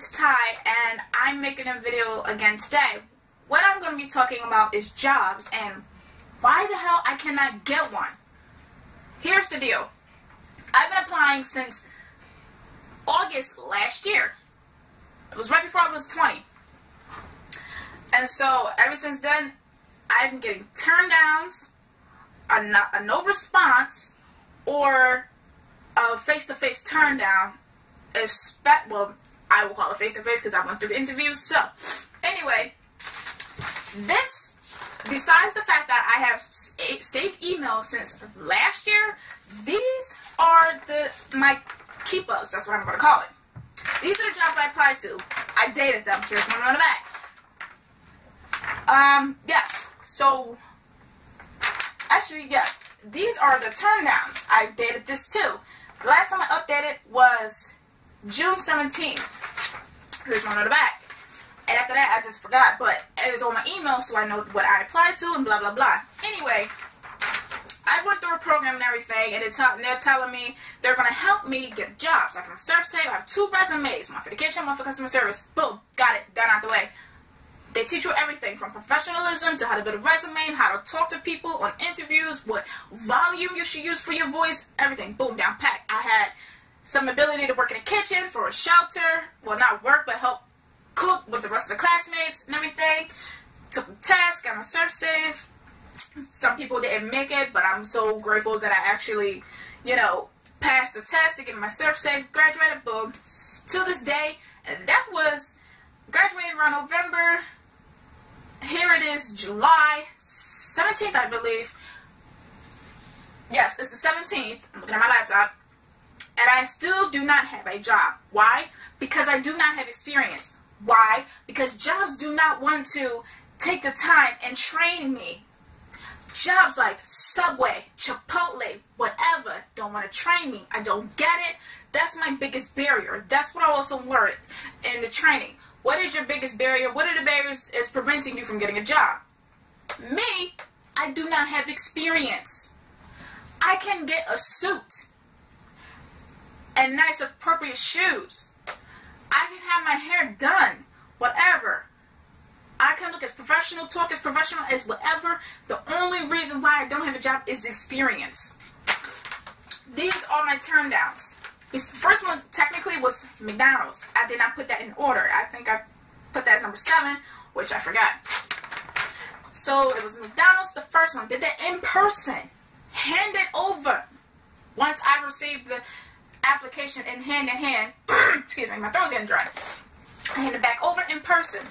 is Ty, and I'm making a video again today. What I'm going to be talking about is jobs and why the hell I cannot get one. Here's the deal. I've been applying since August last year. It was right before I was 20. And so ever since then, I've been getting turn downs, a no response, or a face-to-face turn down. Well, I will call it face-to-face because I went through interviews. So, anyway, this, besides the fact that I have saved emails since last year, these are my keep-ups. That's what I'm going to call it. These are the jobs I applied to. I dated them. Here's one on the back. Yes. So, actually, yeah. These are the turn downs. I've dated this too. The last time I updated was June 17th. Here's one on the back. And after that, I just forgot. But it is on my email, so I know what I applied to and blah, blah, blah. Anyway, I went through a program and everything, and they're telling me they're going to help me get jobs. Like I'm a service tech, I have 2 resumes. One for education, one for customer service. Boom. Got it. Done out the way. They teach you everything from professionalism to how to build a resume, how to talk to people on interviews, what volume you should use for your voice, everything. Boom, down pat. I had some ability to work in a kitchen for a shelter. Well, not work, but help cook with the rest of the classmates and everything. Took the test, got my cert save. Some people didn't make it, but I'm so grateful that I actually, passed the test to get my cert save, graduated, boom. To this day, and that was graduated around November. Here it is, July 17th, I believe. Yes, it's the 17th. I'm looking at my laptop. And I still do not have a job. Why? Because I do not have experience. Why? Because jobs do not want to take the time and train me. Jobs like Subway, Chipotle, whatever, don't want to train me. I don't get it. That's my biggest barrier. That's what I also learned in the training. What is your biggest barrier? What are the barriers is preventing you from getting a job? Me, I do not have experience. I can get a suit and nice appropriate shoes. I can have my hair done, whatever. I can look as professional, talk as professional as whatever. The only reason why I don't have a job is experience. These are my turn downs. The first one technically was McDonald's. I did not put that in order. I think I put that as number 7, which I forgot. So it was McDonald's, the first one. Did that in person. Hand it over. Once I received the application in hand, excuse me, my throat's getting dry. I handed it back over in person.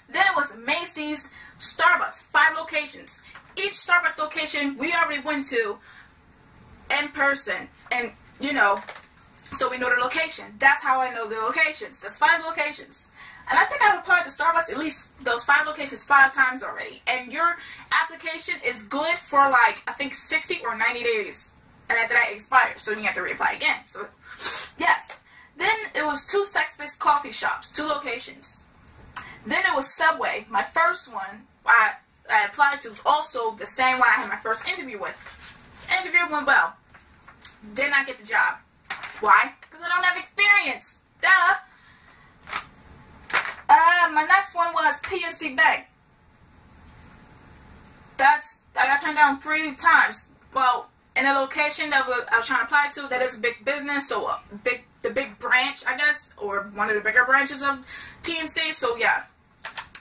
Then it was Macy's, Starbucks, 5 locations. Each Starbucks location we already went to in person. And, so we know the location. That's how I know the locations. There's 5 locations. And I think I've applied to Starbucks at least those 5 locations 5 times already. And your application is good for I think 60 or 90 days. And after that it expires. So you have to reapply again. So, yes. Then it was 2 sex-based coffee shops. 2 locations. Then it was Subway. My first one I applied to was also the same one I had my first interview with. Interview went well. Did not get the job. Why? Because I don't have experience. Duh. My next one was PNC Bank. I got turned down 3 times. Well, in a location that I was trying to apply to, that is a big business, so the big branch, I guess, or one of the bigger branches of PNC. So yeah,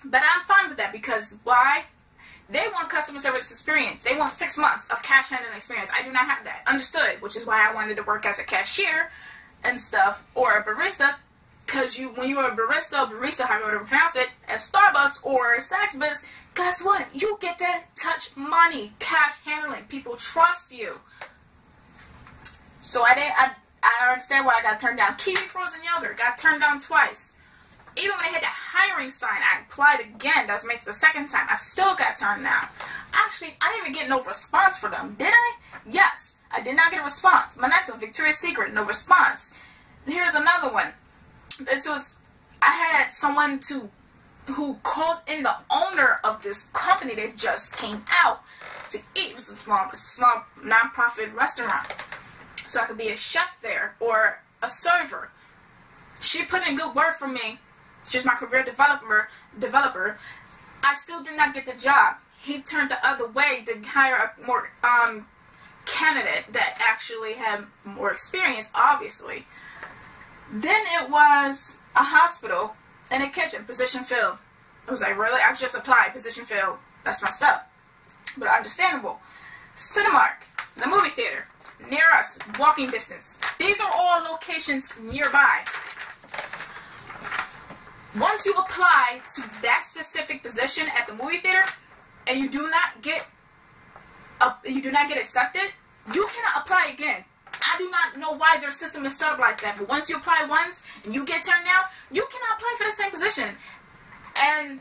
but I'm fine with that because why? They want customer service experience. They want 6 months of cash handling experience. I do not have that. Understood, which is why I wanted to work as a cashier and stuff, or a barista, because when you are a barista, however you pronounce it, at Starbucks or Saks, guess what? You get to touch money, cash handling. People trust you. So I understand why I got turned down. Kiwi frozen yogurt got turned down twice. Even when they had the hiring sign, I applied again. That makes the 2nd time. I still got turned down. Actually, I didn't even get no response for them. Did I? Yes. I did not get a response. My next one, Victoria's Secret, no response. Here's another one. I had someone who called in the owner of this company that just came out to eat. It was a small non-profit restaurant. So I could be a chef there or a server. She put in good word for me. She's my career developer. I still did not get the job. He turned the other way to hire a more candidate that actually had more experience, obviously. Then it was a hospital and a kitchen, position filled. I was like, really? I just applied, position filled. That's messed up. But understandable. Cinemark, the movie theater, near us, walking distance. These are all locations nearby. Once you apply to that specific position at the movie theater, and you do not get accepted, you cannot apply again. I do not know why their system is set up like that, but once you apply once and you get turned down, you cannot apply for the same position. And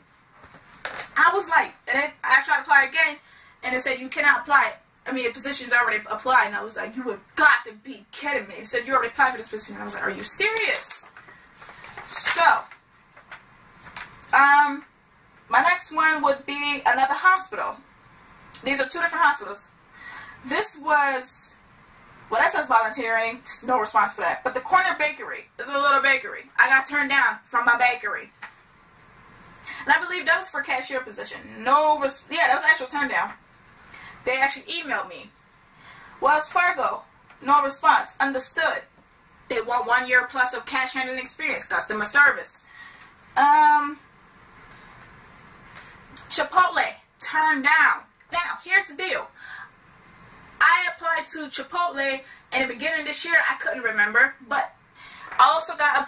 I was like, and then I tried to apply again, and it said you cannot apply. I mean, the position's already applied, and I was like, you have got to be kidding me. It said you already applied for this position. And I was like, are you serious? So, my next one would be another hospital. These are two different hospitals. This was, well, that says volunteering, no response for that. But the corner bakery is a little bakery. I got turned down from my bakery. And I believe that was for cashier position. Yeah, that was actual turn down. They actually emailed me. Wells Fargo, no response, understood. They want 1 year plus of cash handling experience, customer service. Chipotle, turned down. Now, here's the deal. I applied to Chipotle in the beginning of this year. I couldn't remember, but I also got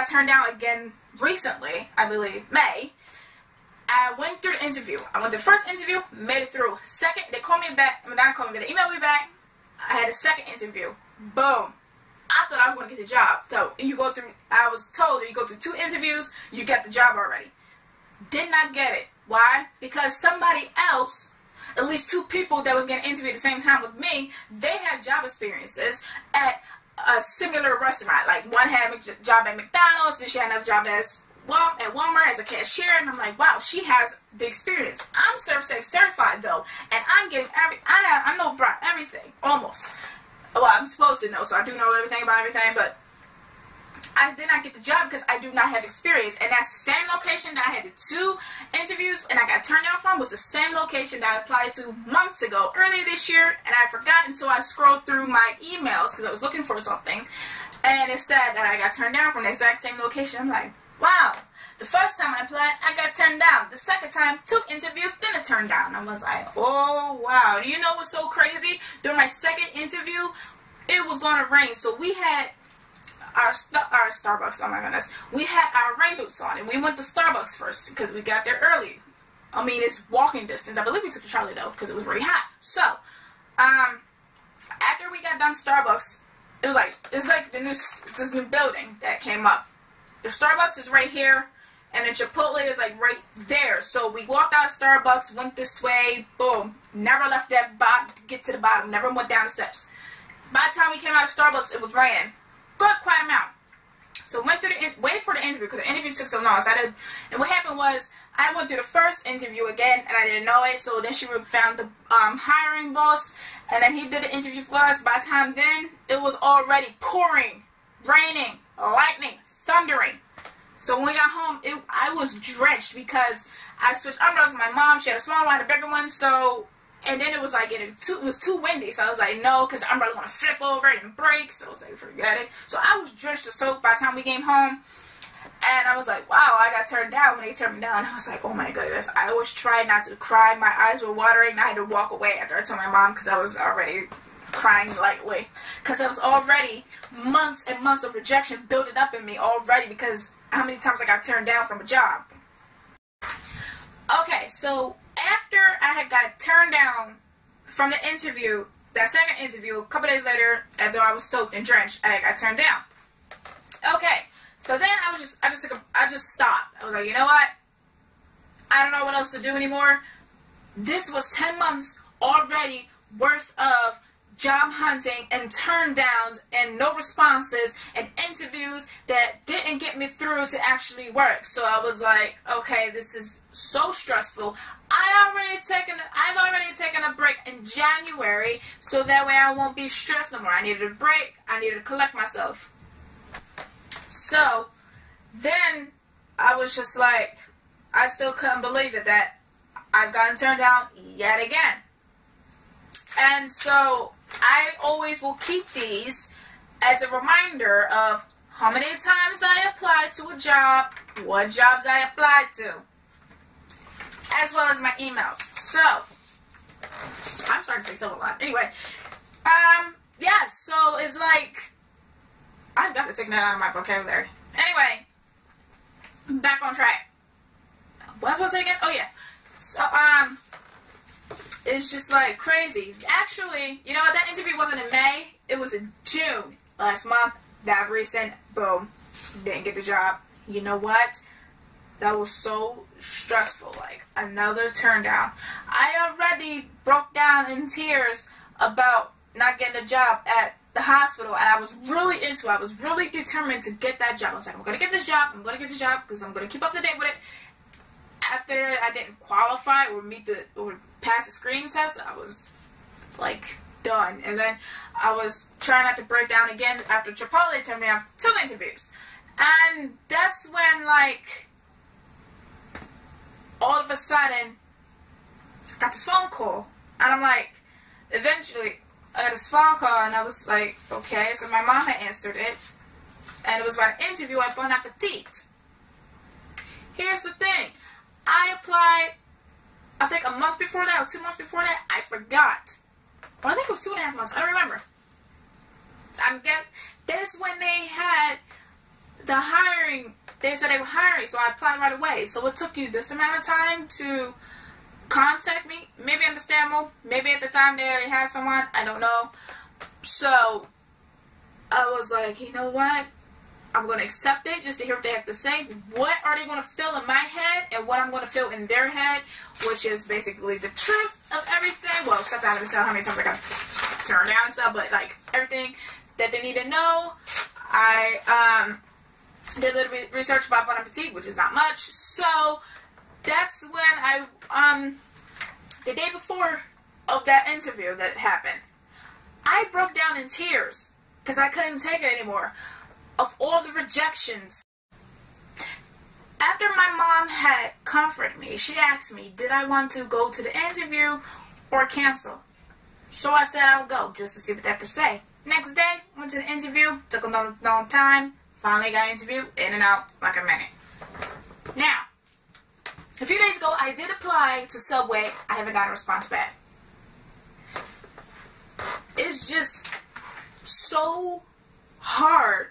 turned down again recently, I believe, May. I went through the interview. I went to the first interview, made it through. Second, they called me back. Not called me, they emailed me back. I had a second interview. Boom. I thought I was going to get the job. So, I was told that you go through 2 interviews, you get the job already. Did not get it. Why? Because somebody else, at least 2 people that was getting interviewed at the same time with me, they had job experiences at a similar restaurant. Like, one had a job at McDonald's, then she had another job at Walmart as a cashier, and I'm like, wow, she has the experience. I'm ServSafe certified though, and I'm getting I know about everything, almost. Well, I'm supposed to know, so I do know everything about everything, but I did not get the job because I do not have experience. And that same location that I had the 2 interviews and I got turned down from was the same location that I applied to months ago, earlier this year, and I forgot until I scrolled through my emails because I was looking for something, and it said that I got turned down from the exact same location. I'm like, wow. The first time I applied, I got turned down. The second time, 2 interviews, then it turned down. I was like, oh, wow. Do you know what's so crazy? During my second interview, it was going to rain. So we had our Starbucks, oh my goodness. We had our rain boots on, and we went to Starbucks first because we got there early. I mean, it's walking distance. I believe we took to Charlie, though, because it was really hot. So, after we got done Starbucks, it's like this new building that came up. The Starbucks is right here, and the Chipotle is like right there. So we walked out of Starbucks, went this way, boom. Never left that get to the bottom. Never went down the steps. By the time we came out of Starbucks, it was raining. Good, quite amount. So waited for the interview because the interview took so long. So and what happened was I went through the first interview again, and I didn't know it. So then she found the hiring boss, and then he did the interview for us. By the time then, it was already pouring, raining, lightning, thundering. So when we got home, I was drenched because I switched umbrellas with my mom. She had a small one, a bigger one. So, and then it was like it was too windy. So I was like, no, because the umbrella's gonna flip over and break. So I was like, forget it. So I was drenched to soak by the time we came home. And I was like, wow, I got turned down. When they turned me down, I was like, oh my goodness. I was trying not to cry. My eyes were watering. I had to walk away after I told my mom because I was already crying lightly. Because there was already months and months of rejection building up in me already because how many times I got turned down from a job. Okay, so after I had got turned down from the interview, that second interview, a couple days later, after I was soaked and drenched, I got turned down. Okay, so then I just stopped. I was like, you know what? I don't know what else to do anymore. This was 10 months already worth of job hunting and turn downs and no responses and interviews that didn't get me through to actually work. So I was like, okay, this is so stressful. I've already taken a break in January, so that way I won't be stressed no more. I needed a break. I needed to collect myself. So then I was just like, I still couldn't believe it that I've gotten turned down yet again. And so I always will keep these as a reminder of how many times I applied to a job, what jobs I applied to, as well as my emails. So, I'm starting to say so a lot. Anyway, yeah, so it's like, I've got to take that out of my vocabulary. Anyway, back on track. What was I again? Oh, yeah. So, it's just like crazy. Actually, you know what? That interview wasn't in May. It was in June last month. That recent. Boom. Didn't get the job. You know what? That was so stressful. Like, another turn down. I already broke down in tears about not getting a job at the hospital, and I was really into it. I was really determined to get that job. I was like, I'm going to get this job. I'm going to get this job because I'm going to keep up to date with it. After I didn't qualify or pass the screening test, I was like done. And then I was trying not to break down again after Chipotle turned me out 2 interviews. And that's when, like, all of a sudden, I got this phone call. And I'm like, eventually, I got this phone call, and I was like, okay. So my mom had answered it. And it was about an interview at Bon Appetit. Here's the thing. I applied, I think a month before that or 2 months before that. I forgot. Or I think it was 2.5 months. I don't remember. That's when they had the hiring. They said they were hiring, so I applied right away. So it took you this amount of time to contact me. Maybe understandable. Maybe at the time they already had someone. I don't know. So I was like, you know what? I'm going to accept it just to hear what they have to say. What are they going to feel in my head and what I'm going to feel in their head, which is basically the truth of everything. Well, stuff I haven't said how many times I got turned down and stuff, but like everything that they need to know. I did a little bit of research about Bon Appetit, which is not much. So that's when the day before of that interview that happened, I broke down in tears because I couldn't take it anymore. Of all the rejections. After my mom had comforted me, she asked me, did I want to go to the interview or cancel? So I said I would go, just to see what they had to say. Next day, went to the interview, took a long time, finally got interviewed, in and out like a minute. Now, a few days ago, I did apply to Subway. I haven't gotten a response back. It's just so hard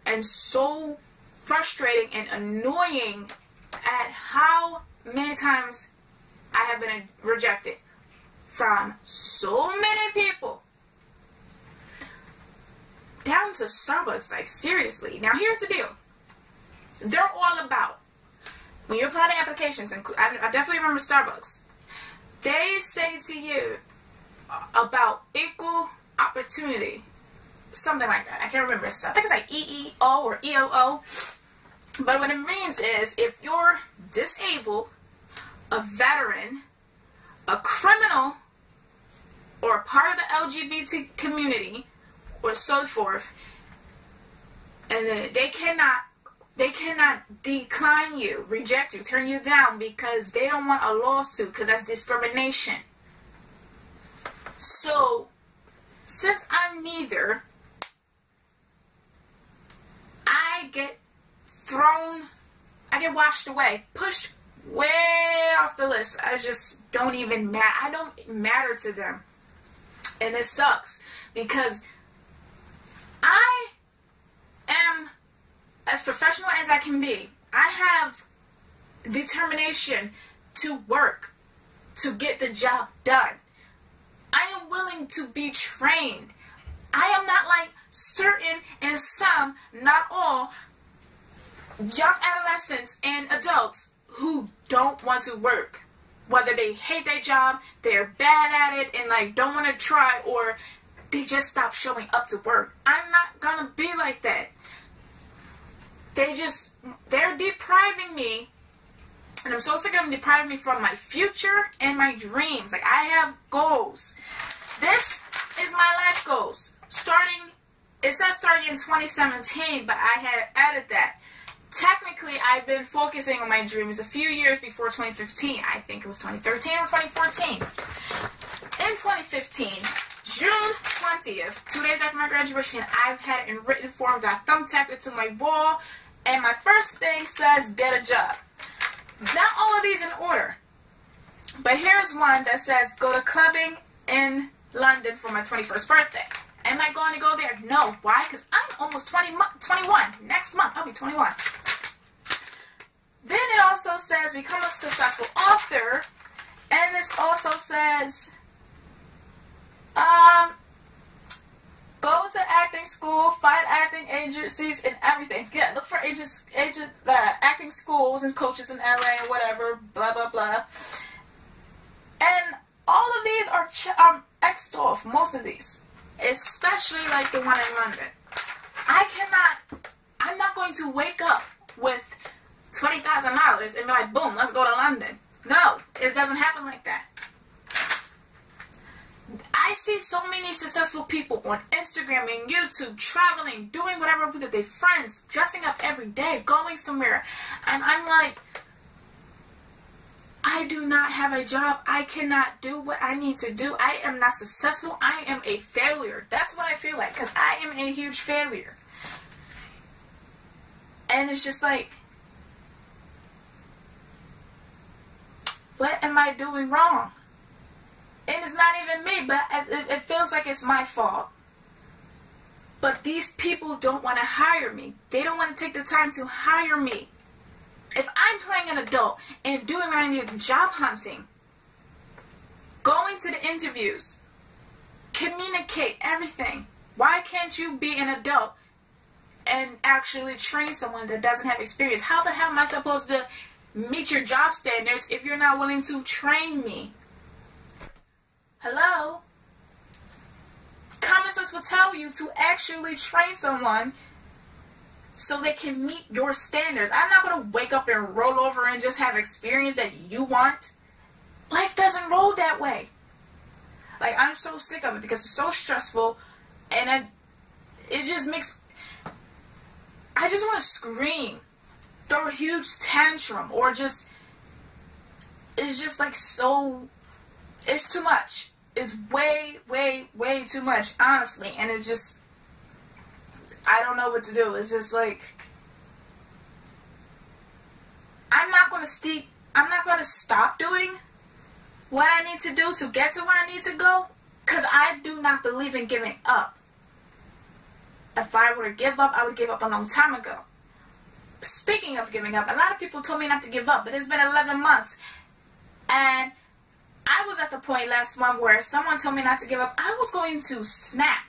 and so frustrating and annoying at how many times I have been rejected from so many people. Down to Starbucks, like seriously. Now here's the deal. They're all about, when you apply to applications, and I definitely remember Starbucks, they say to you about equal opportunity. Something like that. I can't remember. I think it's like EEO or EOO. But what it means is if you're disabled, a veteran, a criminal, or a part of the LGBT community, or so forth, and then they cannot decline you, reject you, turn you down because they don't want a lawsuit because that's discrimination. So, since I'm neither, I get washed away, pushed way off the list. I just don't even matter. I don't matter to them. And it sucks because I am as professional as I can be. I have determination to work, to get the job done. I am willing to be trained. I am not like certain and some, not all, young adolescents and adults who don't want to work. Whether they hate their job, they're bad at it, and like don't want to try, or they just stop showing up to work. I'm not gonna be like that. They're depriving me, and I'm so sick of them depriving me from my future and my dreams. Like, I have goals. This is my life goals. Starting it says starting in 2017, but I had added that. Technically, I've been focusing on my dreams a few years before 2015. I think it was 2013 or 2014. In 2015, June 20th, 2 days after my graduation, I've had it in written form, got thumbtacked it to my wall, and my first thing says, get a job. Not all of these in order, but here's one that says, go to clubbing in London for my 21st birthday. Am I going to go there? No. Why? Because I'm almost 21. Next month, I'll be 21. Then it also says, become a successful author. And this also says, go to acting school, find acting agencies and everything. Yeah, look for acting schools and coaches in LA or whatever, blah, blah, blah. And all of these are X'd off, most of these. Especially like the one in London. I'm not going to wake up with $20,000 and be like, boom, let's go to London. No, it doesn't happen like that. I see so many successful people on Instagram and YouTube traveling, doing whatever with their friends, dressing up every day, going somewhere. And I'm like, I do not have a job. I cannot do what I need to do. I am not successful. I am a failure. That's what I feel like, because I am a huge failure. And it's just like, what am I doing wrong? And it's not even me, but it feels like it's my fault. But these people don't want to hire me. They don't want to take the time to hire me. If I'm playing an adult and doing what I need, job hunting, going to the interviews, communicate everything, why can't you be an adult and actually train someone that doesn't have experience? How the hell am I supposed to meet your job standards if you're not willing to train me? Hello? Common sense will tell you to actually train someone so they can meet your standards. I'm not going to wake up and roll over and just have experience that you want. Life doesn't roll that way. Like, I'm so sick of it because it's so stressful, and it just makes, I just want to scream, throw a huge tantrum, or just, it's just like so, it's too much. It's way, way, way too much, honestly, and it just, I don't know what to do. It's just like, I'm not going to stop doing what I need to do to get to where I need to go, because I do not believe in giving up. If I were to give up, I would give up a long time ago. Speaking of giving up, a lot of people told me not to give up, but it's been 11 months, and I was at the point last month where someone told me not to give up. I was going to snap.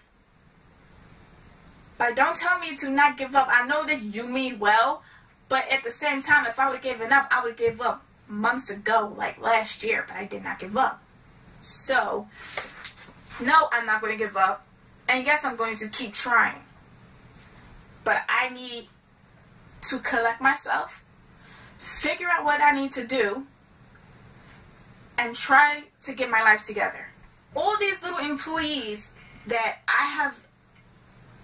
Like, don't tell me to not give up. I know that you mean well, but at the same time, if I would have given up, I would give up months ago, like last year, but I did not give up. So, no, I'm not going to give up. And yes, I'm going to keep trying. But I need to collect myself, figure out what I need to do, and try to get my life together. All these little employees that I have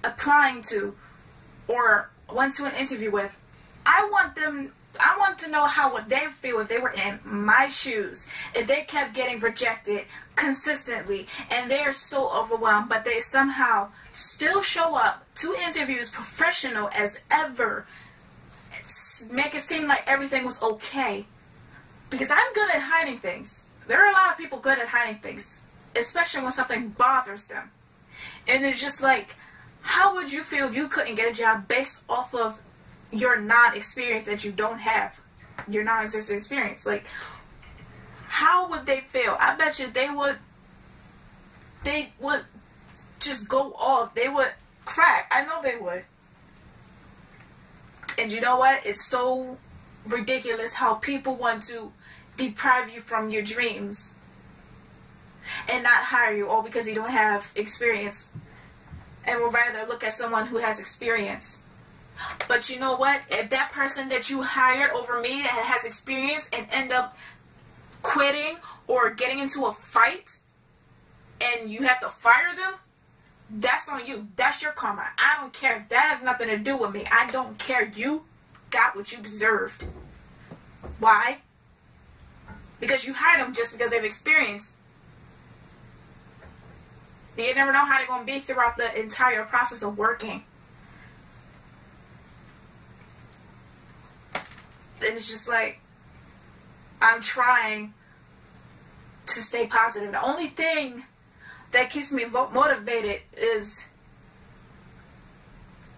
applying to or went to an interview with, I want to know how would they feel if they were in my shoes, if they kept getting rejected consistently and they're so overwhelmed, but they somehow still show up to interviews professional as ever, make it seem like everything was okay. Because I'm good at hiding things. There are a lot of people good at hiding things, especially when something bothers them. And it's just like, how would you feel if you couldn't get a job based off of your non-experience that you don't have, your non-existent experience? Like, how would they feel? I bet you they would just go off. They would crack. I know they would. And you know what? It's so ridiculous how people want to deprive you from your dreams and not hire you all because you don't have experience, and would rather look at someone who has experience. But you know what? If that person that you hired over me that has experience and end up quitting or getting into a fight and you have to fire them, That's on you. That's your karma. I don't care. That has nothing to do with me. I don't care. You got what you deserved. Why? Because you hired them just because they've experienced. You never know how they're going to be throughout the entire process of working. And it's just like, I'm trying to stay positive. The only thing that keeps me motivated is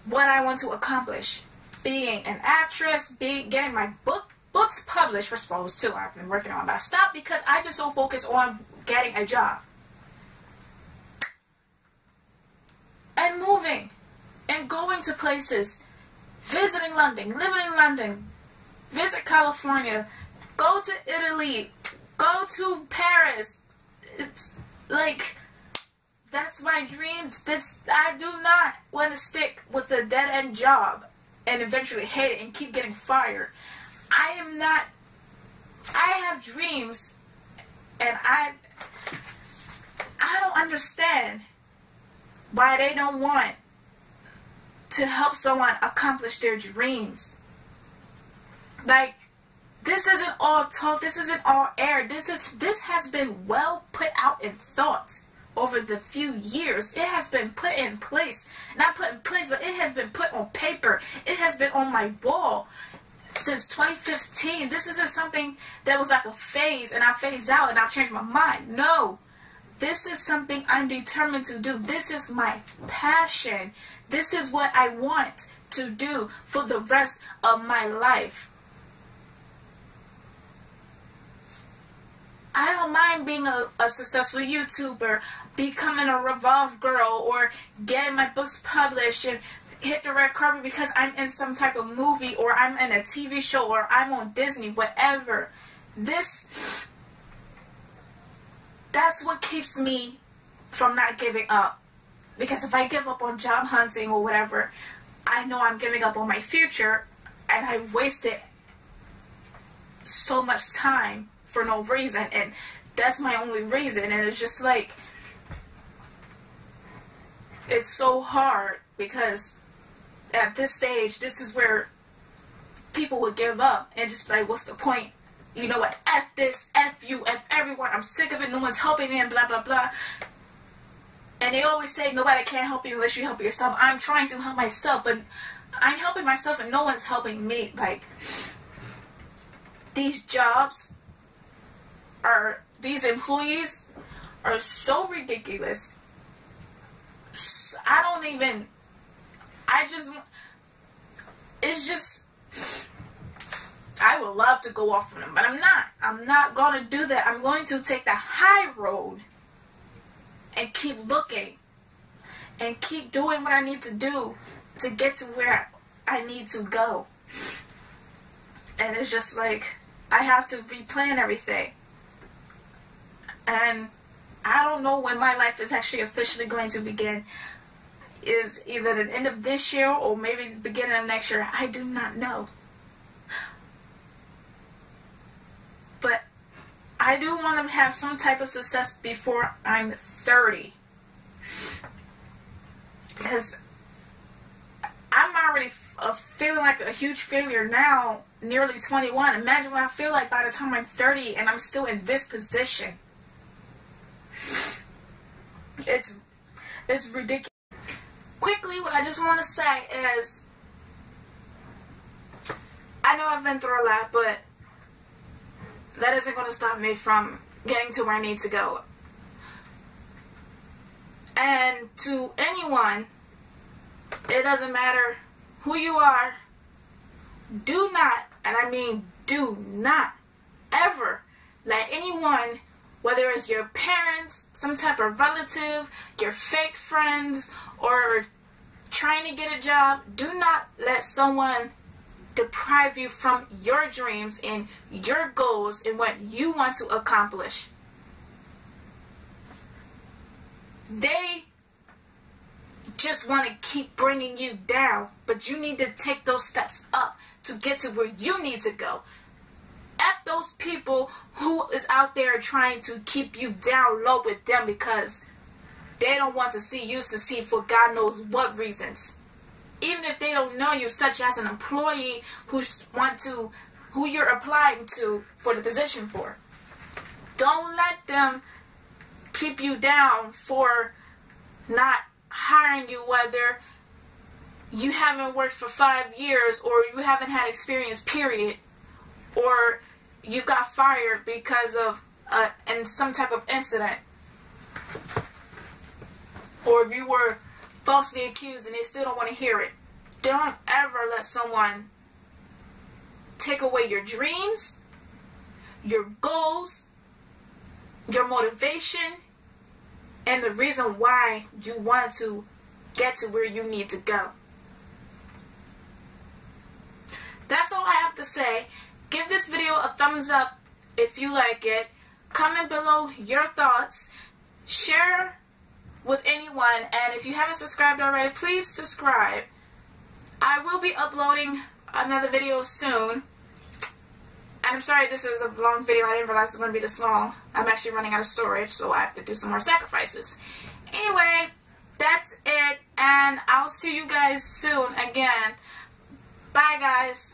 what I want to accomplish. Being an actress, getting my books published, first of all, was two I've been working on, but I stopped because I've been so focused on getting a job. And moving. And going to places. Visiting London. Living in London. Visit California. Go to Italy. Go to Paris. It's like, that's my dreams. I do not want to stick with a dead-end job and eventually hate it and keep getting fired. I have dreams, and I don't understand why they don't want to help someone accomplish their dreams. Like, this isn't all talk, this isn't all air. This has been well put out in thought over the few years. It has been put in place. Not put in place, but it has been put on paper. It has been on my wall since 2015. This isn't something that was like a phase and I phased out and I changed my mind. No. This is something I'm determined to do. This is my passion. This is what I want to do for the rest of my life. I don't mind being a successful YouTuber, becoming a Revolve girl, or getting my books published and hit the red carpet because I'm in some type of movie, or I'm in a TV show, or I'm on Disney, whatever. That's what keeps me from not giving up. Because if I give up on job hunting or whatever, I know I'm giving up on my future, and I've wasted so much time for no reason, and that's my only reason. And it's just like, it's so hard because at this stage, this is where people would give up and just be like, what's the point? You know what, F this, F you, F everyone, I'm sick of it, no one's helping me, and blah, blah, blah. And they always say, nobody can help you unless you help yourself. I'm trying to help myself, but I'm helping myself and no one's helping me. Like, these jobs these employees are so ridiculous. I would love to go off on them, but I'm not. I'm not going to do that. I'm going to take the high road and keep looking and keep doing what I need to do to get to where I need to go. And it's just like, I have to replan everything. And I don't know when my life is actually officially going to begin. Is either the end of this year or maybe the beginning of next year. I do not know. But I do want to have some type of success before I'm 30. Because I'm already feeling like a huge failure now, nearly 21. Imagine what I feel like by the time I'm 30 and I'm still in this position. It's ridiculous. Quickly, what I just want to say is, I know I've been through a lot, but that isn't going to stop me from getting to where I need to go. And to anyone, it doesn't matter who you are, do not, and I mean do not, ever let anyone, whether it's your parents, some type of relative, your fake friends, or trying to get a job, do not let someone deprive you from your dreams and your goals and what you want to accomplish. They just want to keep bringing you down, but you need to take those steps up to get to where you need to go. F those people who is out there trying to keep you down low with them, because they don't want to see you succeed for God knows what reasons. Even if they don't know you, such as an employee who you're applying to for the position for. Don't let them keep you down for not hiring you, whether you haven't worked for 5 years or you haven't had experience, period, or you got fired because of in some type of incident, or if you were falsely accused and they still don't want to hear it. Don't ever let someone take away your dreams, your goals, your motivation, and the reason why you want to get to where you need to go. That's all I have to say. Give this video a thumbs up if you like it. Comment below your thoughts. Share with anyone. And if you haven't subscribed already, please subscribe. I will be uploading another video soon. And I'm sorry this is a long video. I didn't realize it was going to be this long. I'm actually running out of storage, so I have to do some more sacrifices. Anyway, that's it. And I'll see you guys soon again. Bye, guys.